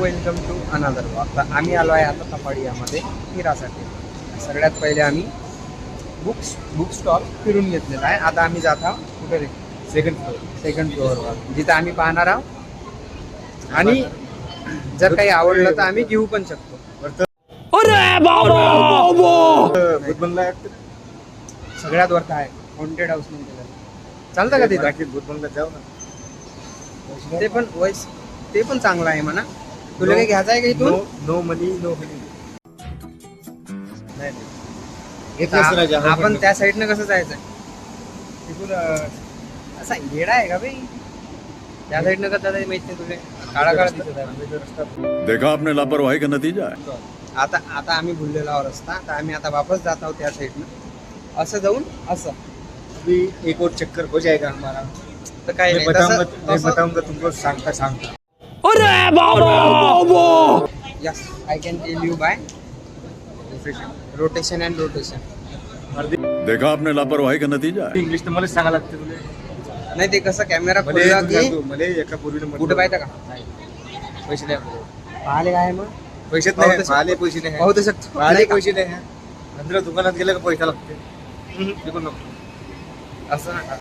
Welcome to another vlog. आम्ही आलो आहे आता तपाडियामध्ये फिरासाठी. सगळ्यात पहिले आम्ही बुक स्टॉप फिरून घेतलेला आहे. आता आम्ही जात आहोत कुठे रे? सेकंड फ्लोअरवर, जिथं आम्ही पाहणार आहोत आणि जर काही आवडलं तर आम्ही घेऊ पण शकतो. सगळ्यात वरती आहे हॉन्टेड हाऊस म्हणते. चालतं का तिथं? भूतबंगल्यात जाऊ ना. ते पण चांगलं आहे म्हणा. तुला काही घ्यायचं आहे का इथून? नो मनी नो हनी. आपण त्या साईडनं कसं जायचं? तिथून असा येडा आहे का भाई? त्या साईडनं कसं जायचं माहित नाही तुला? काळा काळा दिसत आहे. देखा आपने लापरवाही का नतीजा है. आता आम्ही भुललेला रस्ता, तर आम्ही आता वापस जात आहोत त्या साईडनं. असं जाऊन असं अभी एक और चक्कर हो जाएगा हमारा. तर काय मैं बताऊंगा तुमको सांगता. Yes, I can tell you by rotation and rotation. देखा आपने लापरवाही का नतीजा है. इंग्लिश तर मला सांगा लागते तुला. नाही ते कसं कॅमेरा खोलला की मला एका पूर्वीनं कुठं पाहिजे का? पैसे नाही. पाहिले काय मग पैसे पाहू नाही. तर पाहिले पैसे नाही. पाहू तर शकतो. पाहिले पैसे नाही. नंतर दुकानात गेलं का पैसा लागते. असं नका.